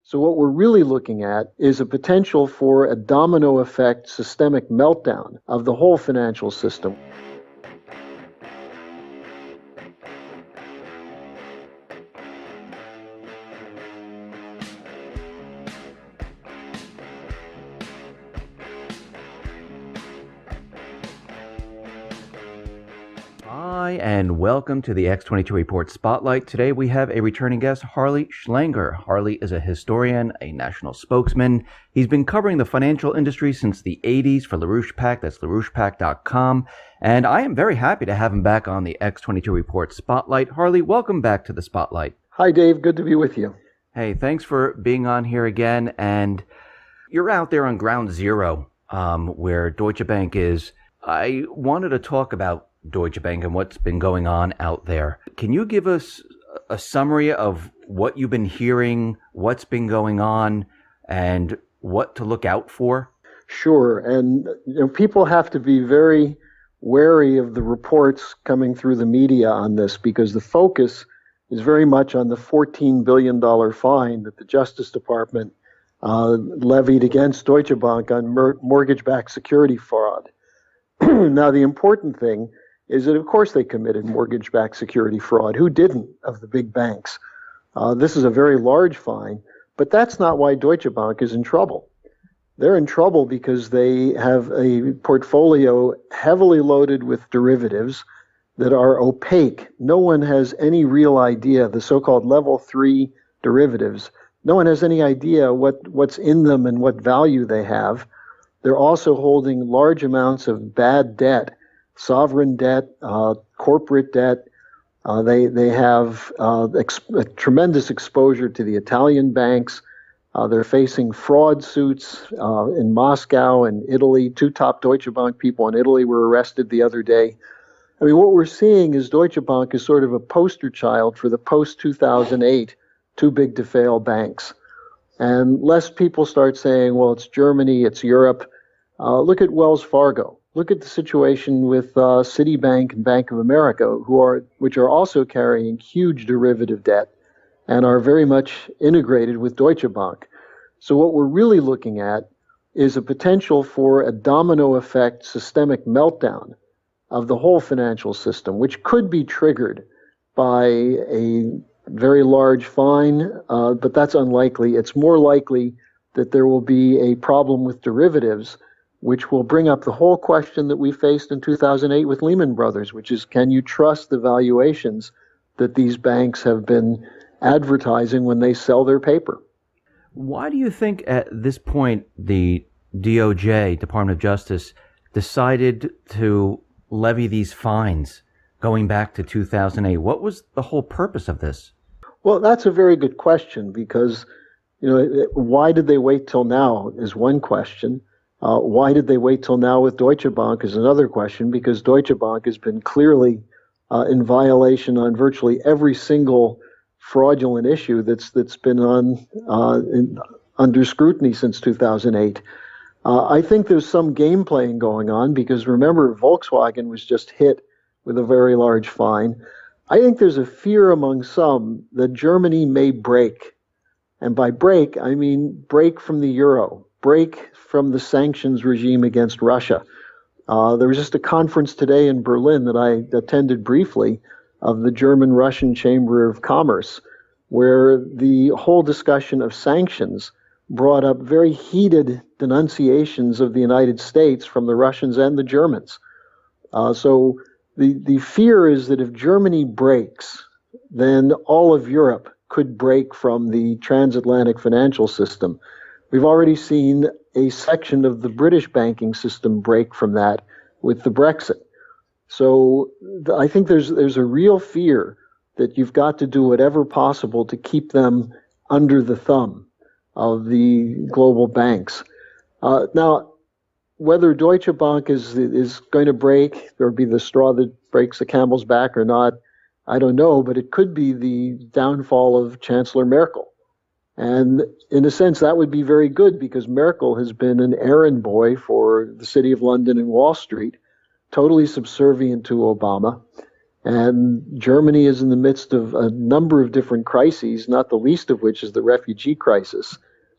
So what we're really looking at is a potential for a domino effect systemic meltdown of the whole financial system. Hi, and welcome to the X22 Report Spotlight. Today we have a returning guest, Harley Schlanger. Harley is a historian, a national spokesman. He's been covering the financial industry since the 80s for LaRouchePAC, that's LaRouchePAC.com. And I am very happy to have him back on the X22 Report Spotlight. Harley, welcome back to the Spotlight. Hi, Dave. Good to be with you. Hey, thanks for being on here again. And you're out there on ground zero, where Deutsche Bank is. I wanted to talk about Deutsche Bank and what's been going on out there. Can you give us a summary of what you've been hearing, what's been going on, and what to look out for? Sure. And people have to be very wary of the reports coming through the media on this because the focus is very much on the $14 billion fine that the Justice Department levied against Deutsche Bank on mortgage-backed security fraud. Now, the important thing is that, of course, they committed mortgage-backed security fraud. Who didn't of the big banks? This is a very large fine, but that's not why Deutsche Bank is in trouble. They're in trouble because they have a portfolio heavily loaded with derivatives that are opaque. No one has any real idea, the so-called level 3 derivatives. No one has any idea what's in them and what value they have. They're also holding large amounts of bad debt, sovereign debt, corporate debt. They have a tremendous exposure to the Italian banks. They're facing fraud suits in Moscow and Italy. 2 top Deutsche Bank people in Italy were arrested the other day. I mean, what we're seeing is Deutsche Bank is sort of a poster child for the post-2008 too big to fail banks. And lest people start saying, well, it's Germany, it's Europe, look at Wells Fargo. Look at the situation with Citibank and Bank of America, which are also carrying huge derivative debt and are very much integrated with Deutsche Bank. So what we're really looking at is a potential for a domino effect systemic meltdown of the whole financial system, which could be triggered by a very large fine, but that's unlikely. It's more likely that there will be a problem with derivatives, which will bring up the whole question that we faced in 2008 with Lehman Brothers, which is, can you trust the valuations that these banks have been advertising when they sell their paper? Why do you think at this point the DOJ, Department of Justice, decided to levy these fines going back to 2008? What was the whole purpose of this? Well, that's a very good question because, why did they wait till now is one question. Why did they wait till now with Deutsche Bank is another question, because Deutsche Bank has been clearly in violation on virtually every single fraudulent issue that's been under scrutiny since 2008. I think there's some game playing going on because remember, Volkswagen was just hit with a very large fine. I think there's a fear among some that Germany may break. And by break, I mean break from the euro, break from the sanctions regime against Russia. There was just a conference today in Berlin that I attended briefly of the German-Russian Chamber of Commerce, where the whole discussion of sanctions brought up very heated denunciations of the United States from the Russians and the Germans. So the fear is that if Germany breaks, then all of Europe could break from the transatlantic financial system. We've already seen a section of the British banking system break from that with the Brexit. So I think there's a real fear that you've got to do whatever possible to keep them under the thumb of the global banks. Now, whether Deutsche Bank is going to break or be the straw that breaks the camel's back or not, I don't know, but it could be the downfall of Chancellor Merkel. And in a sense, that would be very good because Merkel has been an errand boy for the City of London and Wall Street, totally subservient to Obama. And Germany is in the midst of a number of different crises, not the least of which is the refugee crisis,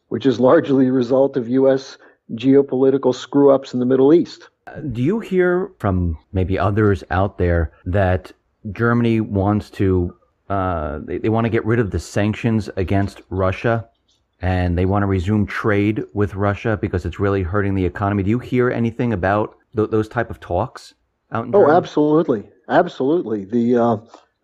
which is largely a result of U.S. geopolitical screw-ups in the Middle East. Do you hear from maybe others out there that Germany wants to, they want to get rid of the sanctions against Russia and they want to resume trade with Russia because it's really hurting the economy? Do you hear anything about those type of talks out in Germany? Oh, absolutely. Absolutely.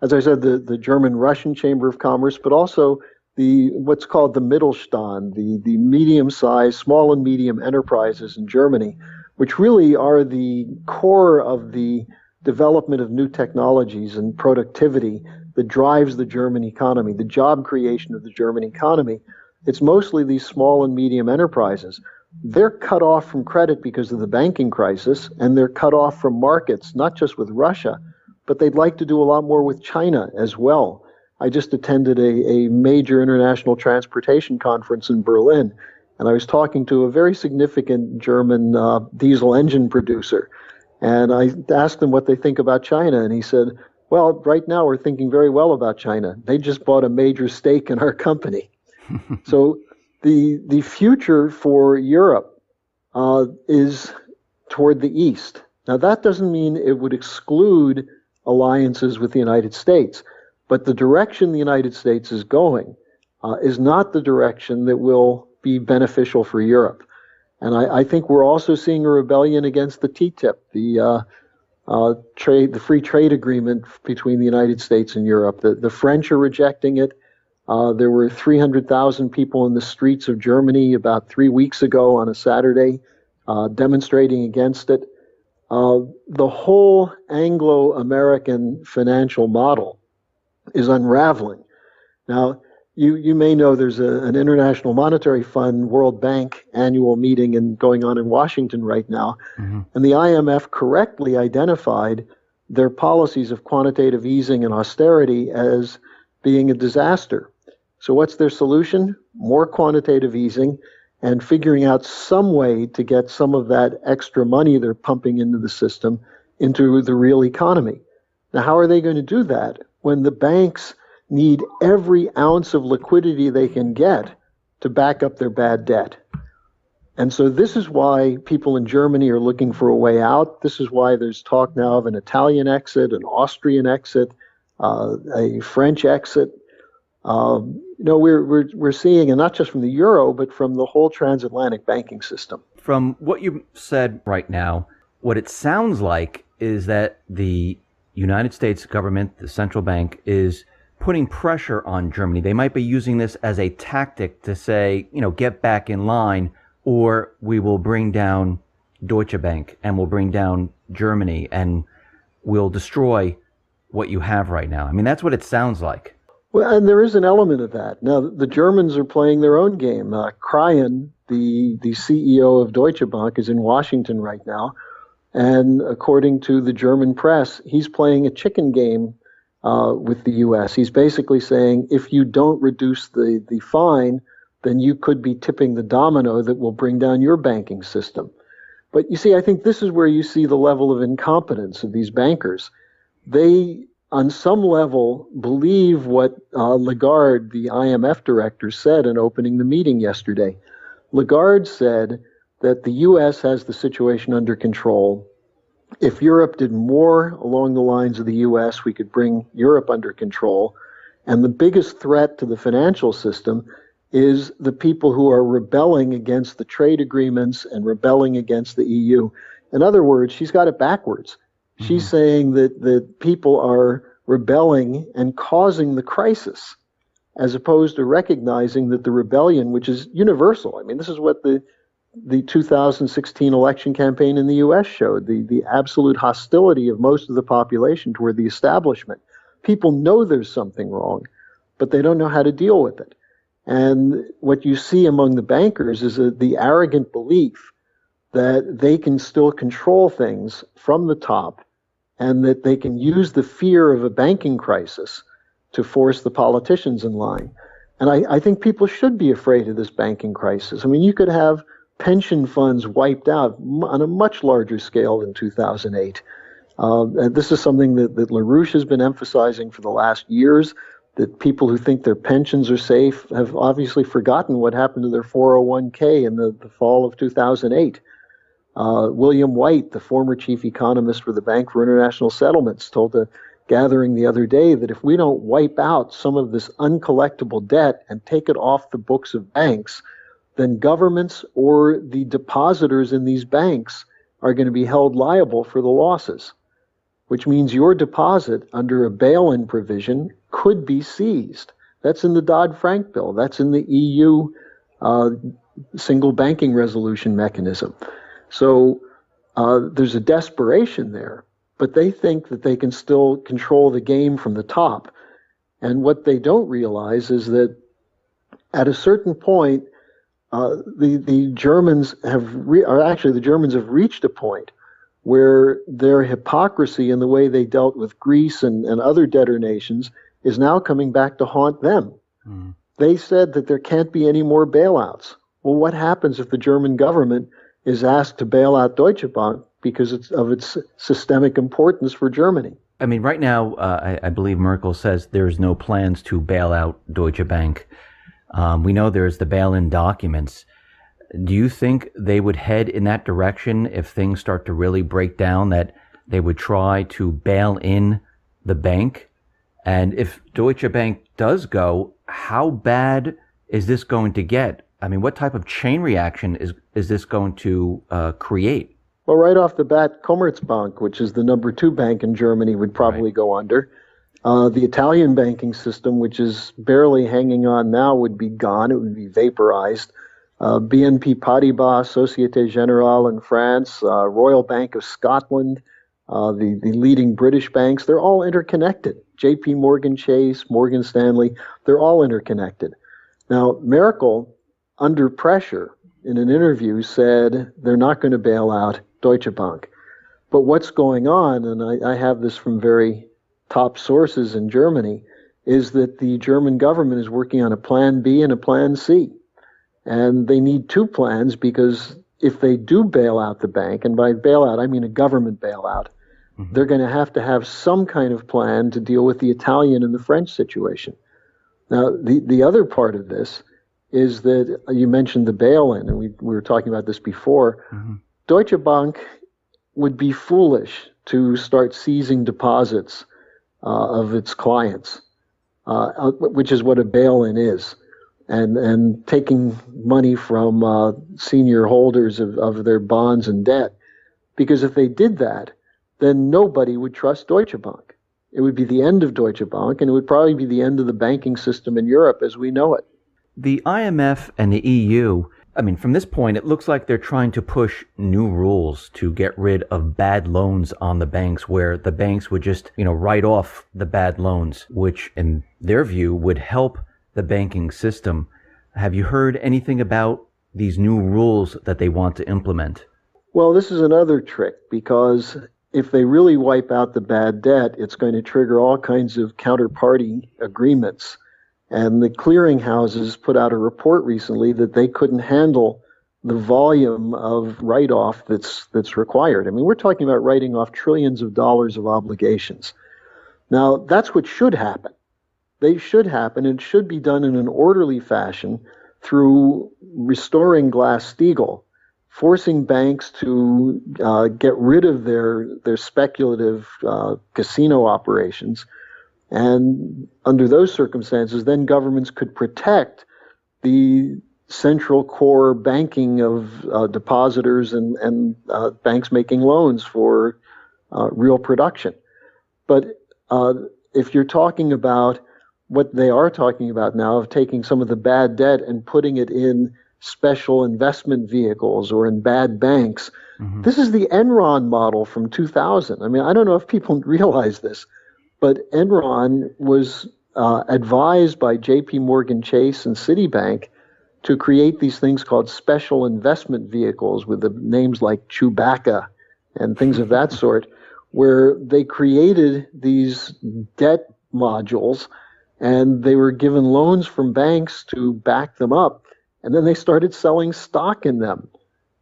As I said, the German-Russian Chamber of Commerce, but also what's called the Mittelstand, the medium-sized, small and medium enterprises in Germany, which really are the core of the development of new technologies and productivity that drives the German economy, the job creation of the German economy. It's mostly these small and medium enterprises. They're cut off from credit because of the banking crisis, and they're cut off from markets, not just with Russia, but they'd like to do a lot more with China as well. I just attended a major international transportation conference in Berlin, and I was talking to a very significant German diesel engine producer. And I asked him what they think about China, and he said, well, right now we're thinking very well about China. They just bought a major stake in our company. So the future for Europe is toward the east. Now, that doesn't mean it would exclude alliances with the United States, but the direction the United States is going is not the direction that will be beneficial for Europe. And I think we're also seeing a rebellion against the TTIP, the free trade agreement between the United States and Europe. The French are rejecting it. There were 300,000 people in the streets of Germany about 3 weeks ago on a Saturday demonstrating against it. The whole Anglo-American financial model is unraveling. Now, you may know there's an International Monetary Fund, World Bank annual meeting going on in Washington right now, and the IMF correctly identified their policies of quantitative easing and austerity as being a disaster. So what's their solution? More quantitative easing and figuring out some way to get some of that extra money they're pumping into the system into the real economy. Now, how are they going to do that when the banks need every ounce of liquidity they can get to back up their bad debt? And so this is why people in Germany are looking for a way out. This is why there's talk now of an Italian exit, an Austrian exit, a French exit. We're seeing, and not just from the euro, but from the whole transatlantic banking system. From what you said right now, what it sounds like is that the United States government, the central bank, is putting pressure on Germany. They might be using this as a tactic to say, get back in line, or we will bring down Deutsche Bank and we'll bring down Germany and we'll destroy what you have right now. I mean, that's what it sounds like. Well, and there is an element of that. Now, the Germans are playing their own game. Kryan, the CEO of Deutsche Bank, is in Washington right now. And according to the German press, he's playing a chicken game with the U.S. He's basically saying, if you don't reduce the fine, then you could be tipping the domino that will bring down your banking system. But you see, I think this is where you see the level of incompetence of these bankers. They, on some level, believe what Lagarde, the IMF director, said in opening the meeting yesterday. Lagarde said that the U.S. has the situation under control. If Europe did more along the lines of the U.S., we could bring Europe under control. And the biggest threat to the financial system is the people who are rebelling against the trade agreements and rebelling against the EU. In other words, she's got it backwards. She's saying that people are rebelling and causing the crisis, as opposed to recognizing that the rebellion, which is universal. I mean, this is what the 2016 election campaign in the U.S. showed, the absolute hostility of most of the population toward the establishment. People know there's something wrong, but they don't know how to deal with it. And what you see among the bankers is the arrogant belief that they can still control things from the top and that they can use the fear of a banking crisis to force the politicians in line. And I think people should be afraid of this banking crisis. I mean, you could have pension funds wiped out on a much larger scale than 2008. And this is something that LaRouche has been emphasizing for the last years, that people who think their pensions are safe have obviously forgotten what happened to their 401k in the fall of 2008. William White, the former chief economist for the Bank for International Settlements, told a gathering the other day that if we don't wipe out some of this uncollectible debt and take it off the books of banks, then governments or the depositors in these banks are going to be held liable for the losses, which means your deposit under a bail-in provision could be seized. That's in the Dodd-Frank bill. That's in the EU single banking resolution mechanism. So there's a desperation there, but they think that they can still control the game from the top. And what they don't realize is that at a certain point, the Germans the Germans have reached a point where their hypocrisy in the way they dealt with Greece and other debtor nations is now coming back to haunt them. Mm. They said that there can't be any more bailouts. Well, what happens if the German government is asked to bail out Deutsche Bank because of its systemic importance for Germany? I mean, right now, I believe Merkel says there's no plans to bail out Deutsche Bank. We know there's the bail-in documents. Do you think they would head in that direction if things start to really break down, that they would try to bail in the bank? And if Deutsche Bank does go, how bad is this going to get? I mean, what type of chain reaction is this going to create? Well, right off the bat, Commerzbank, which is the number 2 bank in Germany, would probably go under. The Italian banking system, which is barely hanging on now, would be gone. It would be vaporized. BNP Paribas, Societe Generale in France, Royal Bank of Scotland, the leading British banks, they're all interconnected. JP Morgan Chase, Morgan Stanley, they're all interconnected. Now, Merkel, under pressure, in an interview said they're not going to bail out Deutsche Bank. But what's going on, and I have this from very top sources in Germany, is that the German government is working on a plan B and a plan C. And they need 2 plans, because if they do bail out the bank, and by bailout I mean a government bailout, they're going to have some kind of plan to deal with the Italian and the French situation. Now, the other part of this is that you mentioned the bail-in, and we were talking about this before. Mm-hmm. Deutsche Bank would be foolish to start seizing deposits of its clients, which is what a bail-in is, and taking money from senior holders of their bonds and debt. Because if they did that, then nobody would trust Deutsche Bank. It would be the end of Deutsche Bank, and it would probably be the end of the banking system in Europe as we know it. The IMF and the EU, I mean, from this point, it looks like they're trying to push new rules to get rid of bad loans on the banks, where the banks would just, write off the bad loans, which in their view would help the banking system. Have you heard anything about these new rules that they want to implement? Well, this is another trick, because if they really wipe out the bad debt, it's going to trigger all kinds of counterparty agreements. And the clearinghouses put out a report recently that they couldn't handle the volume of write-off that's required. I mean, we're talking about writing off trillions of dollars of obligations. Now, that's what should happen. They should happen, and should be done in an orderly fashion through restoring Glass-Steagall, forcing banks to get rid of their speculative casino operations. And under those circumstances, then governments could protect the central core banking of depositors and banks making loans for real production. But if you're talking about what they are talking about now, of taking some of the bad debt and putting it in special investment vehicles or in bad banks, this is the Enron model from 2000. I mean, I don't know if people realize this, but Enron was advised by JP Morgan Chase and Citibank to create these things called special investment vehicles with the names like Chewbacca and things of that sort, where they created these debt modules and they were given loans from banks to back them up. And then they started selling stock in them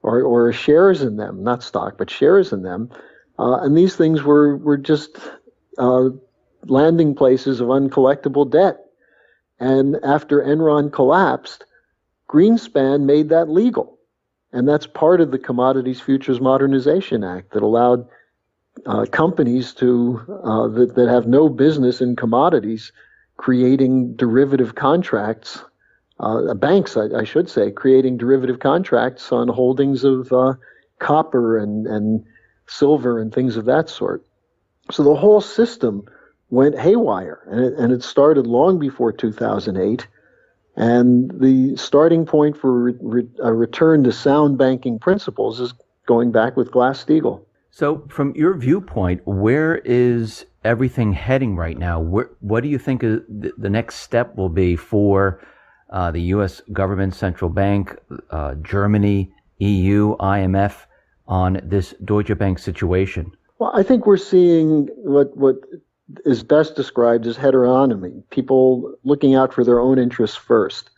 or shares in them, not stock, but shares in them, And these things were just landing places of uncollectible debt. And after Enron collapsed, Greenspan made that legal. And that's part of the Commodities Futures Modernization Act that allowed companies that have no business in commodities creating derivative contracts, banks, I should say, creating derivative contracts on holdings of copper and silver and things of that sort. So the whole system went haywire, and it started long before 2008. And the starting point for a return to sound banking principles is going back with Glass-Steagall. So from your viewpoint, where is everything heading right now? What do you think the next step will be for the U.S. government, central bank, Germany, EU, IMF on this Deutsche Bank situation? Well, I think we're seeing what is best described as heteronomy, people looking out for their own interests first.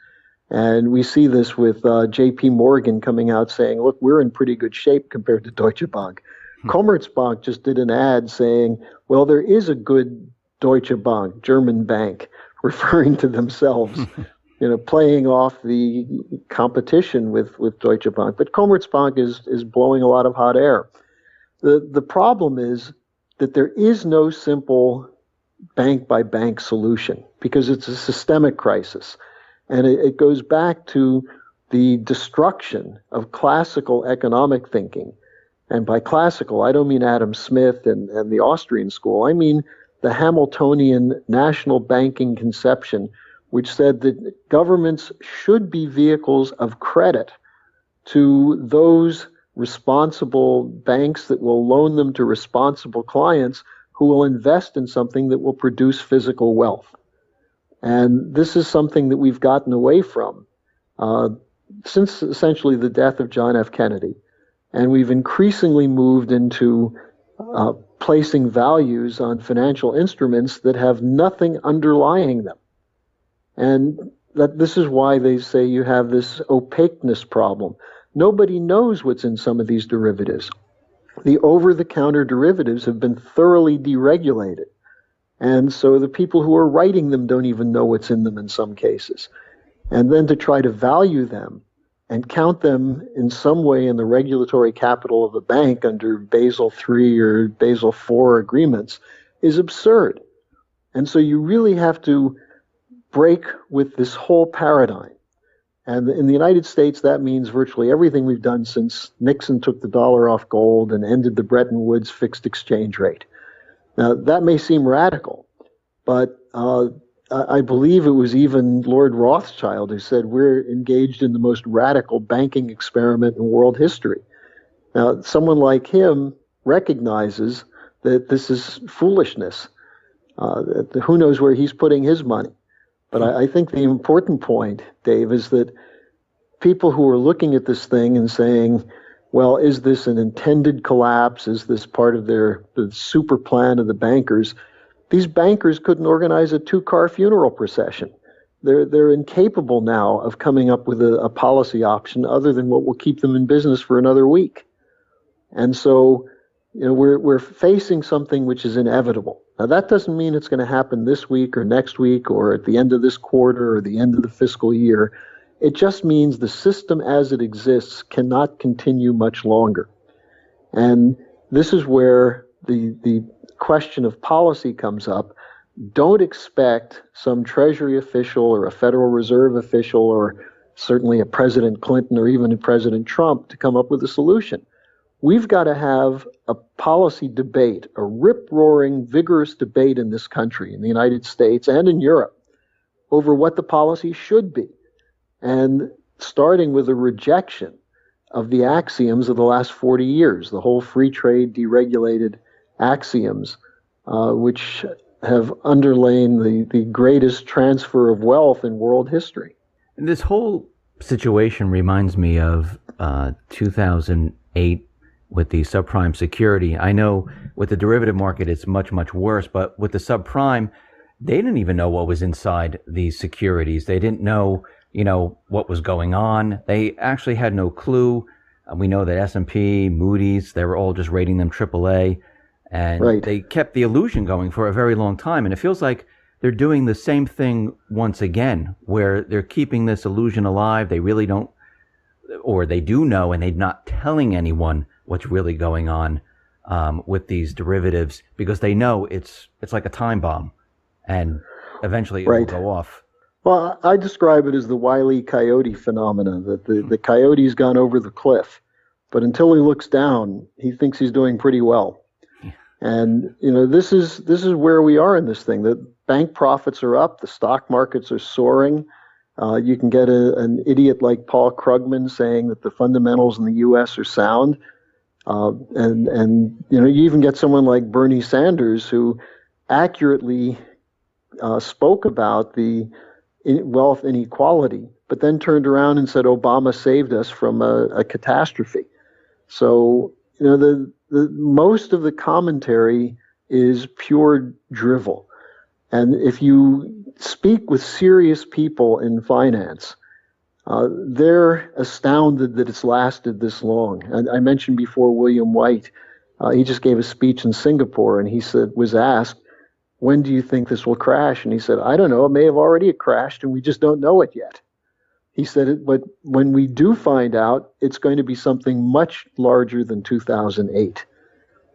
And we see this with J.P. Morgan coming out saying, look, we're in pretty good shape compared to Deutsche Bank. Commerzbank just did an ad saying, well, there is a good Deutsche Bank, German bank, referring to themselves, playing off the competition with Deutsche Bank. But Commerzbank is blowing a lot of hot air. The problem is that there is no simple bank-by-bank solution because it's a systemic crisis. And it goes back to the destruction of classical economic thinking. And by classical, I don't mean Adam Smith and the Austrian school. I mean the Hamiltonian national banking conception, which said that governments should be vehicles of credit to those responsible banks that will loan them to responsible clients who will invest in something that will produce physical wealth. And this is something that we've gotten away from since essentially the death of John F. Kennedy. And we've increasingly moved into placing values on financial instruments that have nothing underlying them. And that this is why they say you have this opaqueness problem. Nobody knows what's in some of these derivatives. The over-the-counter derivatives have been thoroughly deregulated. And so the people who are writing them don't even know what's in them in some cases. And then to try to value them and count them in some way in the regulatory capital of a bank under Basel III or Basel IV agreements is absurd. And so you really have to break with this whole paradigm. And in the United States, that means virtually everything we've done since Nixon took the dollar off gold and ended the Bretton Woods fixed exchange rate. Now, that may seem radical, but I believe it was even Lord Rothschild who said we're engaged in the most radical banking experiment in world history. Now, someone like him recognizes that this is foolishness. Who knows where he's putting his money? But I think the important point, Dave, is that people who are looking at this thing and saying, well, is this an intended collapse? Is this part of the super plan of the bankers? These bankers couldn't organize a 2-car funeral procession. They're incapable now of coming up with a policy option other than what will keep them in business for another week. And so, we're facing something which is inevitable. Now, that doesn't mean it's going to happen this week or next week or at the end of this quarter or the end of the fiscal year. It just means the system as it exists cannot continue much longer. And this is where the question of policy comes up. Don't expect some Treasury official or a Federal Reserve official or certainly a President Clinton or even a President Trump to come up with a solution. We've got to have a policy debate, a rip-roaring, vigorous debate in this country, in the United States and in Europe, over what the policy should be. And starting with a rejection of the axioms of the last 40 years, the whole free trade, deregulated axioms, which have underlain the greatest transfer of wealth in world history. And this whole situation reminds me of 2008 with the subprime security. I know with the derivative market, it's much, much worse, but with the subprime, they didn't even know what was inside these securities. They didn't know, what was going on. They actually had no clue. We know that S&P, Moody's, they were all just rating them AAA. And Right. they kept the illusion going for a very long time. And it feels like they're doing the same thing once again, where they're keeping this illusion alive. They really don't, or they do know, and they're not telling anyone what's really going on with these derivatives, because they know it's like a time bomb, and eventually it will Right. go off. Well, I describe it as the Wile E. Coyote phenomenon, that the coyote's gone over the cliff, but until he looks down, he thinks he's doing pretty well. And this is where we are in this thing. The bank profits are up, the stock markets are soaring. You can get an idiot like Paul Krugman saying that the fundamentals in the U.S. are sound, and you even get someone like Bernie Sanders who accurately spoke about the wealth inequality, but then turned around and said Obama saved us from a catastrophe. So the most of the commentary is pure drivel. And if you speak with serious people in finance, they're astounded that it's lasted this long. And I mentioned before William White. He just gave a speech in Singapore, and he was asked, when do you think this will crash? And he said, I don't know. It may have already crashed, and we just don't know it yet. He said, but when we do find out, it's going to be something much larger than 2008.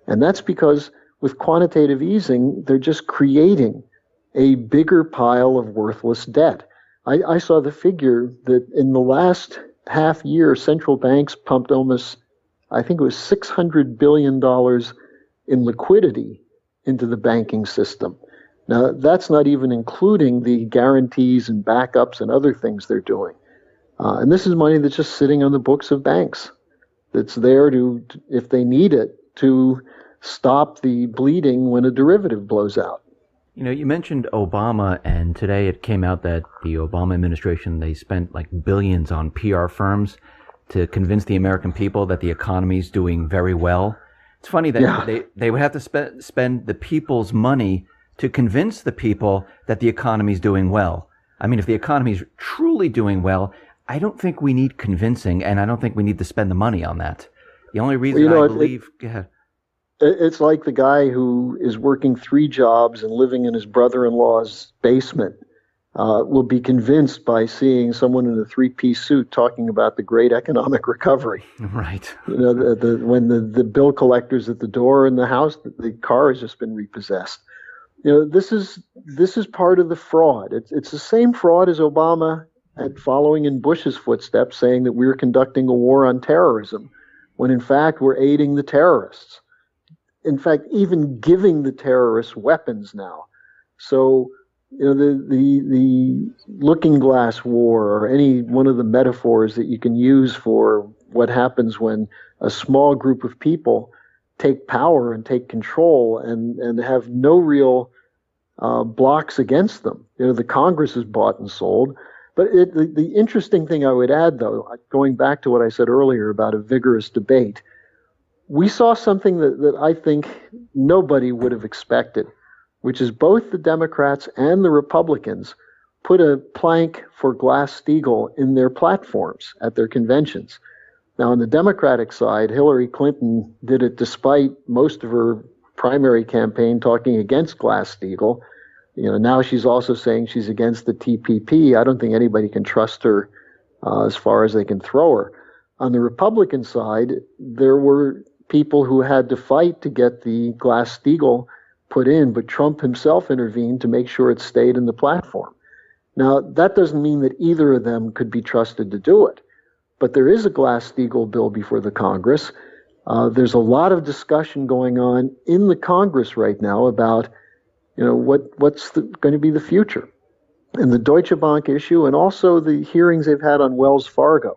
And that's because with quantitative easing, they're just creating a bigger pile of worthless debt. I saw the figure that in the last half year, central banks pumped almost, I think it was $600 billion in liquidity into the banking system. Now, that's not even including the guarantees and backups and other things they're doing. And this is money that's just sitting on the books of banks, that's there to, if they need it, to stop the bleeding when a derivative blows out. You mentioned Obama, and today it came out that the Obama administration, they spent like billions on PR firms to convince the American people that the economy is doing very well. It's funny that they would have to spend the people's money to convince the people that the economy is doing well. I mean, if the economy is truly doing well, I don't think we need convincing, and I don't think we need to spend the money on that. The only reason I believe... Go ahead. It's like the guy who is working 3 jobs and living in his brother-in-law's basement will be convinced by seeing someone in a 3-piece suit talking about the great economic recovery. Right. When the bill collector's at the door in the house, the car has just been repossessed. This is part of the fraud. It's the same fraud as Obama had following in Bush's footsteps, saying that we're conducting a war on terrorism, when in fact we're aiding the terrorists. In fact, even giving the terrorists weapons now. So, the looking glass war, or any one of the metaphors that you can use for what happens when a small group of people take power and take control and have no real blocks against them. The Congress is bought and sold. But the interesting thing I would add, though, going back to what I said earlier about a vigorous debate, we saw something that I think nobody would have expected, which is both the Democrats and the Republicans put a plank for Glass-Steagall in their platforms at their conventions. Now, on the Democratic side, Hillary Clinton did it despite most of her primary campaign talking against Glass-Steagall. Now she's also saying she's against the TPP. I don't think anybody can trust her as far as they can throw her. On the Republican side, there were people who had to fight to get the Glass-Steagall put in, but Trump himself intervened to make sure it stayed in the platform. Now, that doesn't mean that either of them could be trusted to do it, but there is a Glass-Steagall bill before the Congress. There's a lot of discussion going on in the Congress right now about, what's going to be the future, and the Deutsche Bank issue, and also the hearings they've had on Wells Fargo,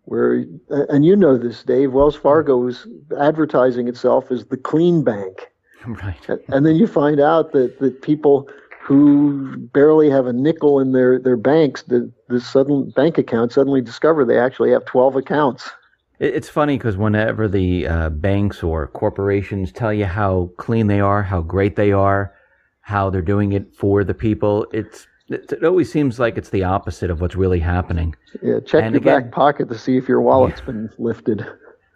where, and this, Dave, Wells Fargo is advertising itself as the clean bank. Right. And then you find out that people who barely have a nickel in their banks, the sudden bank account, suddenly discover they actually have 12 accounts. It's funny because whenever the banks or corporations tell you how clean they are, how great they are, how they're doing it for the people, it always seems like it's the opposite of what's really happening. Yeah, check your back pocket to see if your wallet's been lifted.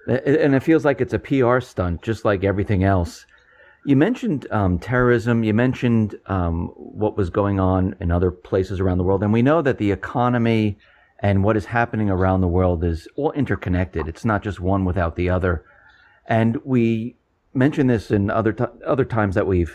And it feels like it's a PR stunt, just like everything else. You mentioned terrorism. You mentioned what was going on in other places around the world. And we know that the economy and what is happening around the world is all interconnected. It's not just one without the other. And we mentioned this in other times that we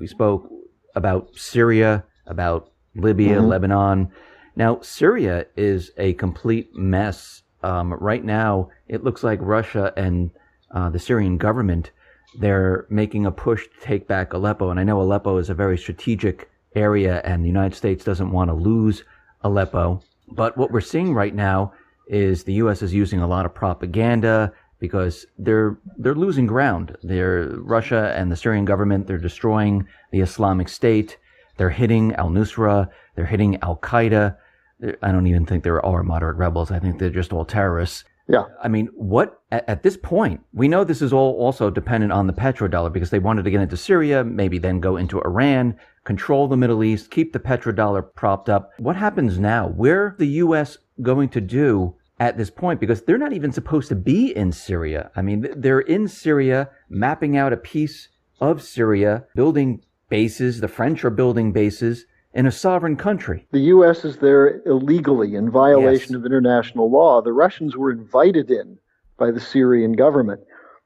spoke about Syria, about Libya, Lebanon. Now, Syria is a complete mess. Right now, it looks like Russia and the Syrian government, they're making a push to take back Aleppo. And I know Aleppo is a very strategic area, and the United States doesn't want to lose Aleppo. But what we're seeing right now is the U.S. is using a lot of propaganda because they're losing ground. Russia and the Syrian government, they're destroying the Islamic State. They're hitting al-Nusra. They're hitting al-Qaeda. I don't even think they're all moderate rebels. I think they're just all terrorists. Yeah. I mean, at this point, we know this is all also dependent on the petrodollar because they wanted to get into Syria, maybe then go into Iran, control the Middle East, keep the petrodollar propped up. What happens now? Where are the U.S. going to do at this point? Because they're not even supposed to be in Syria. I mean, they're in Syria, mapping out a piece of Syria, building bases. The French are building bases in a sovereign country. The U.S. is there illegally in violation of international law. The Russians were invited in by the Syrian government.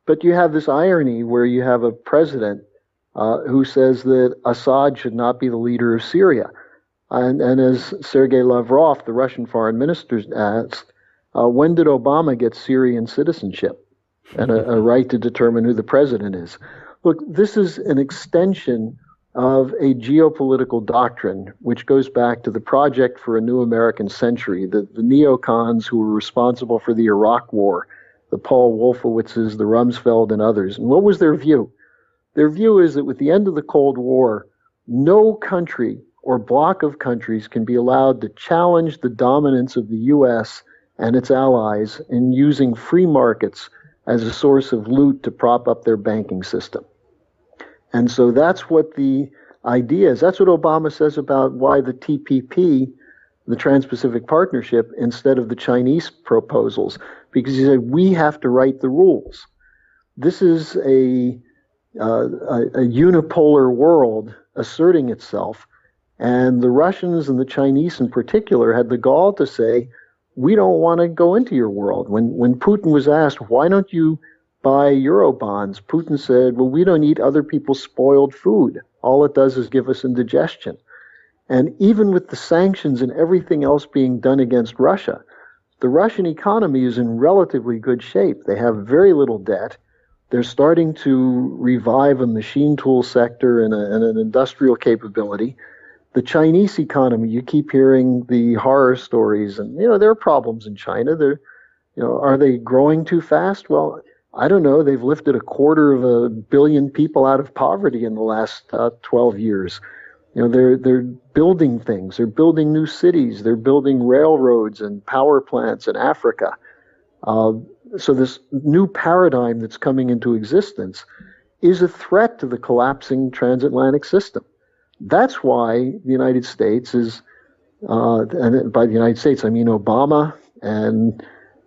But you have this irony where you have a president who says that Assad should not be the leader of Syria. And as Sergei Lavrov, the Russian foreign minister, asked, when did Obama get Syrian citizenship and a right to determine who the president is? Look, this is an extension of a geopolitical doctrine which goes back to the Project for a New American Century, the neocons who were responsible for the Iraq War, the Paul Wolfowitzes, the Rumsfeld, and others. And what was their view? Their view is that with the end of the Cold War, no country or bloc of countries can be allowed to challenge the dominance of the U.S. and its allies in using free markets as a source of loot to prop up their banking system. And so that's what the idea is. That's what Obama says about why the TPP, the Trans-Pacific Partnership, instead of the Chinese proposals, because he said we have to write the rules. This is a unipolar world asserting itself, and the Russians and the Chinese in particular had the gall to say, we don't want to go into your world. When Putin was asked, why don't you buy Euro bonds, Putin said, well, we don't eat other people's spoiled food. All it does is give us indigestion. And even with the sanctions and everything else being done against Russia, the Russian economy is in relatively good shape. They have very little debt. They're starting to revive a machine tool sector and an industrial capability. The Chinese economy, you keep hearing the horror stories, and there are problems in China. Are they growing too fast? Well, I don't know. They've lifted 250 million people out of poverty in the last 12 years. They're building things. They're building new cities. They're building railroads and power plants in Africa. So this new paradigm that's coming into existence is a threat to the collapsing transatlantic system. That's why the United States is, and by the United States, I mean Obama and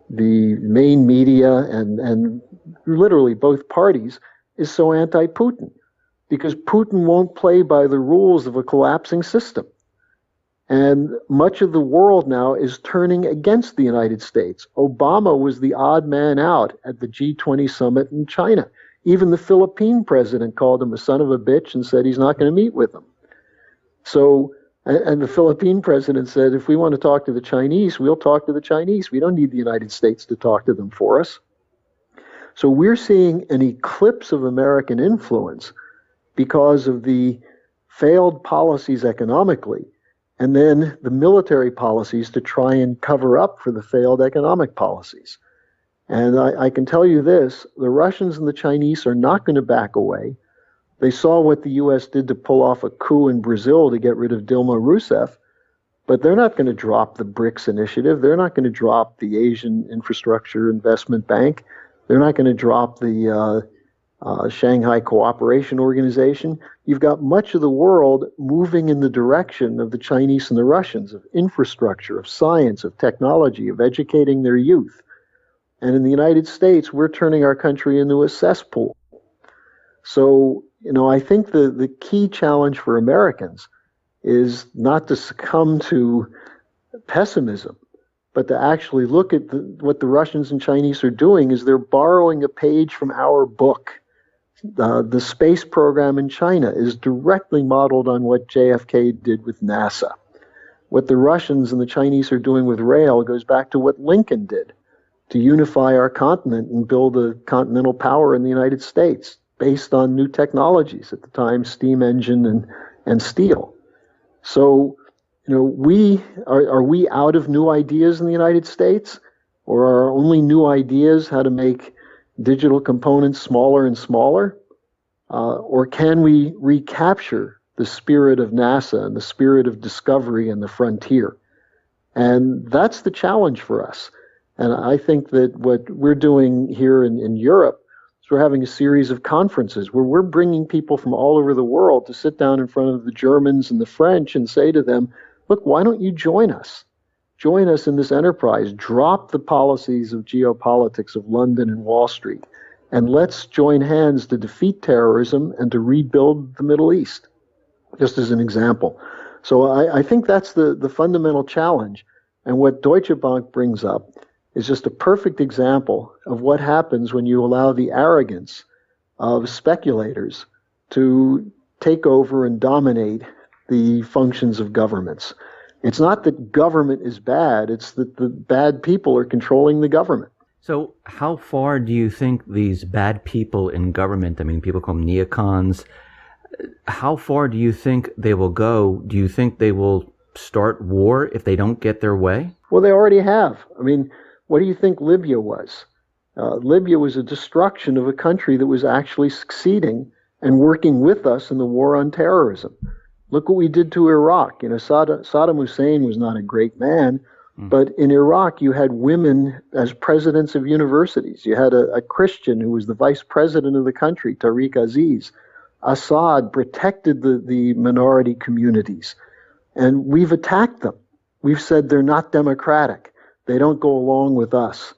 the main media and literally both parties, is so anti-Putin, because Putin won't play by the rules of a collapsing system. And much of the world now is turning against the United States. Obama was the odd man out at the G20 summit in China. Even the Philippine president called him a son of a bitch and said he's not going to meet with him. So, and the Philippine president said, if we want to talk to the Chinese, we'll talk to the Chinese. We don't need the United States to talk to them for us. So we're seeing an eclipse of American influence because of the failed policies economically, and then the military policies to try and cover up for the failed economic policies. And I can tell you this, the Russians and the Chinese are not going to back away. They saw what the U.S. did to pull off a coup in Brazil to get rid of Dilma Rousseff, but they're not going to drop the BRICS initiative. They're not going to drop the Asian Infrastructure Investment Bank. They're not going to drop the Shanghai Cooperation Organization. You've got much of the world moving in the direction of the Chinese and the Russians, of infrastructure, of science, of technology, of educating their youth. And in the United States, we're turning our country into a cesspool. So, I think the key challenge for Americans is not to succumb to pessimism, but to actually look at what the Russians and Chinese are doing is they're borrowing a page from our book. The space program in China is directly modeled on what JFK did with NASA. What the Russians and the Chinese are doing with rail goes back to what Lincoln did to unify our continent and build a continental power in the United States based on new technologies at the time, steam engine and steel. So, are we out of new ideas in the United States? Or are our only new ideas how to make digital components smaller and smaller? Or can we recapture the spirit of NASA and the spirit of discovery and the frontier? And that's the challenge for us. And I think that what we're doing here in Europe is we're having a series of conferences where we're bringing people from all over the world to sit down in front of the Germans and the French and say to them, look, why don't you join us? Join us in this enterprise. Drop the policies of geopolitics of London and Wall Street. And let's join hands to defeat terrorism and to rebuild the Middle East, just as an example. So I think that's the fundamental challenge. And what Deutsche Bank brings up is just a perfect example of what happens when you allow the arrogance of speculators to take over and dominate the functions of governments. It's not that government is bad, it's that the bad people are controlling the government. So how far do you think these bad people in government, I mean, people call them neocons, how far do you think they will go? Do you think they will start war if they don't get their way? Well, they already have. I mean, what do you think Libya was? Libya was a destruction of a country that was actually succeeding and working with us in the war on terrorism. Look what we did to Iraq. Saddam Hussein was not a great man, but in Iraq you had women as presidents of universities. You had a Christian who was the vice president of the country, Tariq Aziz. Assad protected the minority communities. And we've attacked them. We've said they're not democratic. They don't go along with us.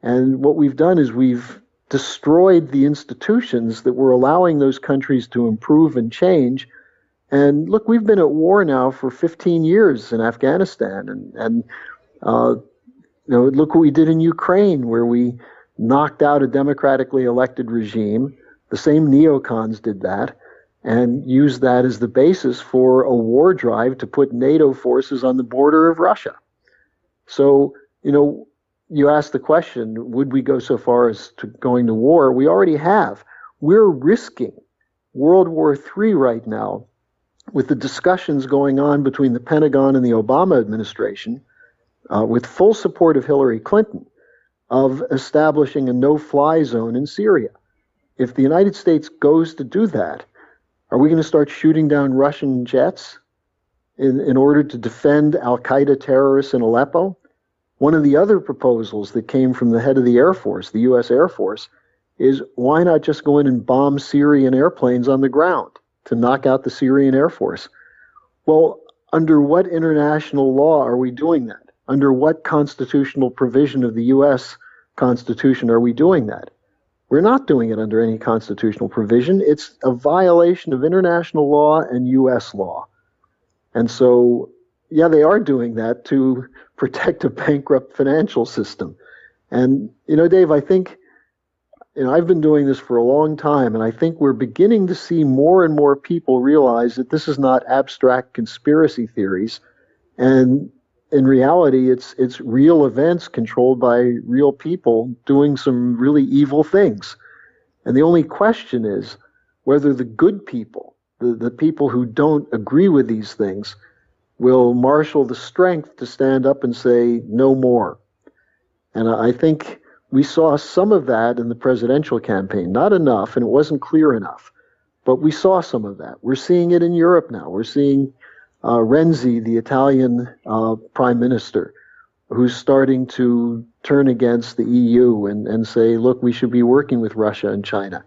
And what we've done is we've destroyed the institutions that were allowing those countries to improve and change. And look, we've been at war now for 15 years in Afghanistan. And look what we did in Ukraine, where we knocked out a democratically elected regime. The same neocons did that and used that as the basis for a war drive to put NATO forces on the border of Russia. So, you asked the question, would we go so far as to going to war? We already have. We're risking World War III right now with the discussions going on between the Pentagon and the Obama administration, with full support of Hillary Clinton, of establishing a no-fly zone in Syria. If the United States goes to do that, are we going to start shooting down Russian jets in order to defend al-Qaeda terrorists in Aleppo? One of the other proposals that came from the head of the Air Force, the U.S. Air Force, is why not just go in and bomb Syrian airplanes on the ground to knock out the Syrian Air Force? Well, under what international law are we doing that? Under what constitutional provision of the U.S. Constitution are we doing that? We're not doing it under any constitutional provision. It's a violation of international law and U.S. law. And so, yeah, they are doing that to protect a bankrupt financial system. And, Dave, I think, I've been doing this for a long time, and I think we're beginning to see more and more people realize that this is not abstract conspiracy theories. And in reality, it's real events controlled by real people doing some really evil things. And the only question is whether the good people, the people who don't agree with these things, will marshal the strength to stand up and say, no more. And I think we saw some of that in the presidential campaign. Not enough, and it wasn't clear enough. But we saw some of that. We're seeing it in Europe now. We're seeing Renzi, the Italian prime minister, who's starting to turn against the EU and say, look, we should be working with Russia and China.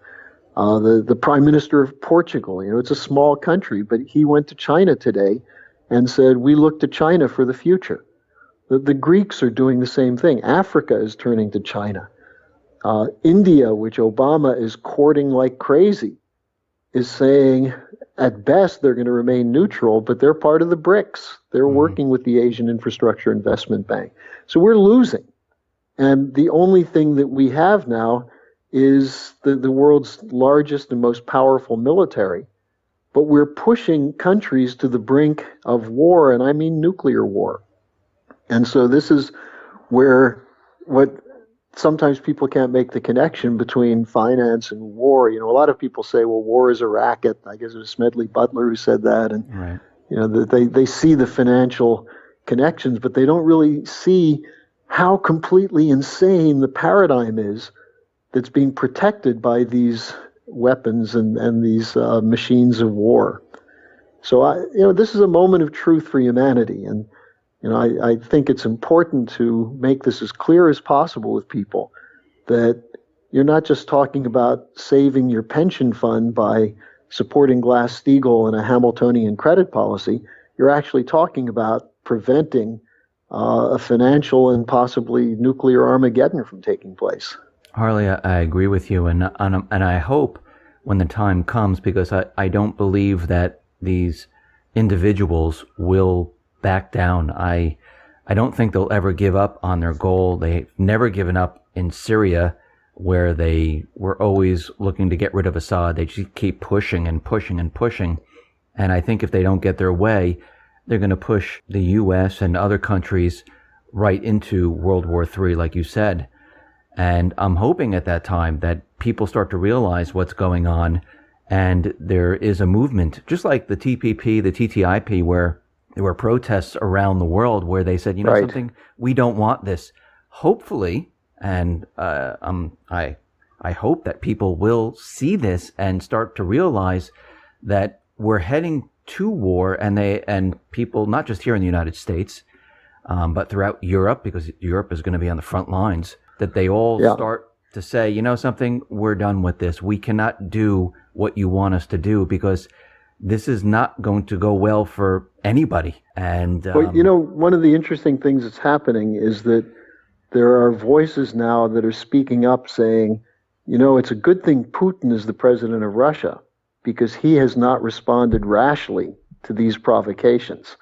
The prime minister of Portugal, it's a small country, but he went to China today and said, we look to China for the future. The Greeks are doing the same thing. Africa is turning to China. India, which Obama is courting like crazy, is saying at best they're going to remain neutral, but they're part of the BRICS. They're working with the Asian Infrastructure Investment Bank. So we're losing. And the only thing that we have now is the world's largest and most powerful military. But we're pushing countries to the brink of war, and I mean nuclear war. And so this is where what sometimes people can't make the connection between finance and war. You know, a lot of people say, well, war is a racket. I guess it was Smedley Butler who said that. And, right. you know, they see the financial connections, but they don't really see how completely insane the paradigm is that's being protected by these weapons and these machines of war. So, this is a moment of truth for humanity. And, I think it's important to make this as clear as possible with people that you're not just talking about saving your pension fund by supporting Glass-Steagall and a Hamiltonian credit policy. You're actually talking about preventing a financial and possibly nuclear Armageddon from taking place. Harley, I agree with you, and I hope when the time comes, because I don't believe that these individuals will back down. I don't think they'll ever give up on their goal. They've never given up in Syria, where they were always looking to get rid of Assad. They just keep pushing and pushing and pushing. And I think if they don't get their way, they're going to push the U.S. and other countries right into World War III, like you said. And I'm hoping at that time that people start to realize what's going on, and there is a movement, just like the TPP, the TTIP, where there were protests around the world where they said, right. something, we don't want this. Hopefully, and I hope that people will see this and start to realize that we're heading to war, and people, not just here in the United States, but throughout Europe, because Europe is going to be on the front lines, that they all start to say, something, we're done with this. We cannot do what you want us to do, because this is not going to go well for anybody. And one of the interesting things that's happening is that there are voices now that are speaking up saying, it's a good thing Putin is the president of Russia, because he has not responded rashly to these provocations.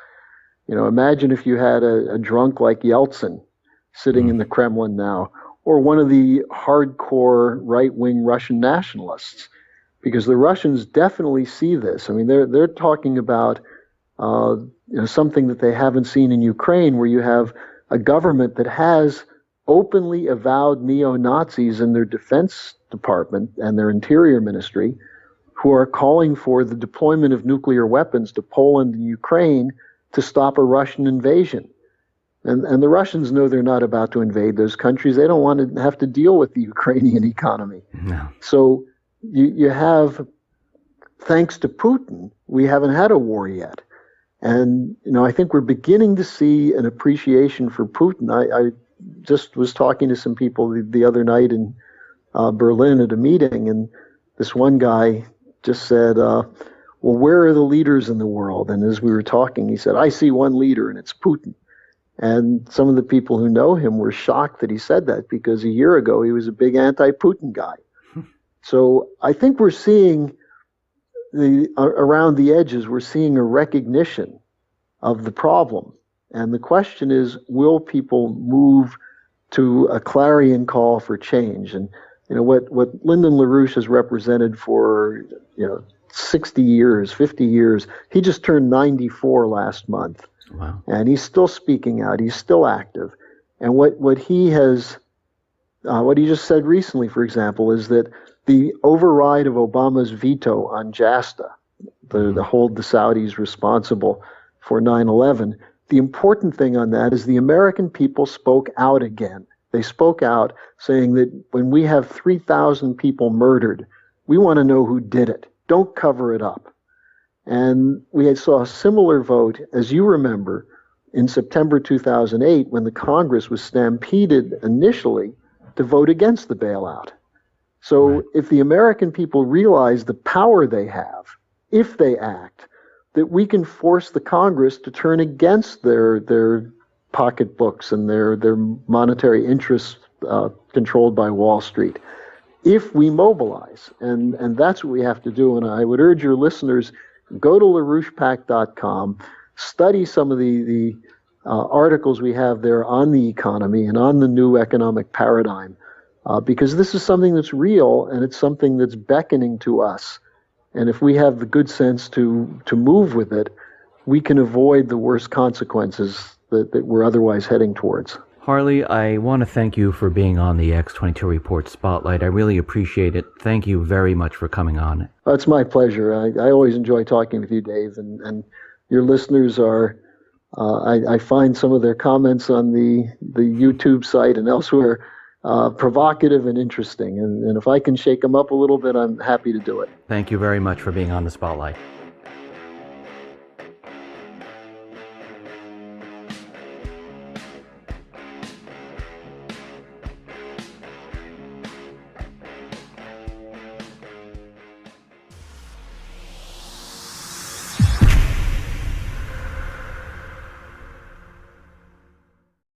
Imagine if you had a drunk like Yeltsin sitting in the Kremlin now, or one of the hardcore right-wing Russian nationalists, because the Russians definitely see this. I mean, they're talking about something that they haven't seen in Ukraine, where you have a government that has openly avowed neo-Nazis in their defense department and their interior ministry, who are calling for the deployment of nuclear weapons to Poland and Ukraine to stop a Russian invasion. And the Russians know they're not about to invade those countries. They don't want to have to deal with the Ukrainian economy. No. So you have, thanks to Putin, we haven't had a war yet. And, I think we're beginning to see an appreciation for Putin. I just was talking to some people the other night in Berlin at a meeting, and this one guy just said, well, where are the leaders in the world? And as we were talking, he said, I see one leader, and it's Putin. And some of the people who know him were shocked that he said that, because a year ago he was a big anti-Putin guy. So I think we're seeing around the edges, we're seeing a recognition of the problem. And the question is, will people move to a clarion call for change? And what Lyndon LaRouche has represented for 60 years, 50 years. He just turned 94 last month. Wow. And he's still speaking out. He's still active. And what he just said recently, for example, is that the override of Obama's veto on JASTA, the hold the Saudis responsible for 9/11, the important thing on that is the American people spoke out again. They spoke out saying that when we have 3,000 people murdered, we want to know who did it. Don't cover it up. And we saw a similar vote, as you remember, in September 2008, when the Congress was stampeded initially to vote against the bailout. So right. If the American people realize the power they have, if they act, that we can force the Congress to turn against their pocketbooks and their monetary interests controlled by Wall Street. if we mobilize. And that's what we have to do. And I would urge your listeners, go to LaRouchePAC.com, study some of the articles we have there on the economy and on the new economic paradigm, because this is something that's real and it's something that's beckoning to us. And if we have the good sense to move with it, we can avoid the worst consequences that we're otherwise heading towards. Harley, I want to thank you for being on the X22 Report Spotlight. I really appreciate it. Thank you very much for coming on. It's my pleasure. I always enjoy talking with you, Dave, and your listeners are, I find some of their comments on the YouTube site and elsewhere provocative and interesting. And if I can shake them up a little bit, I'm happy to do it. Thank you very much for being on the Spotlight.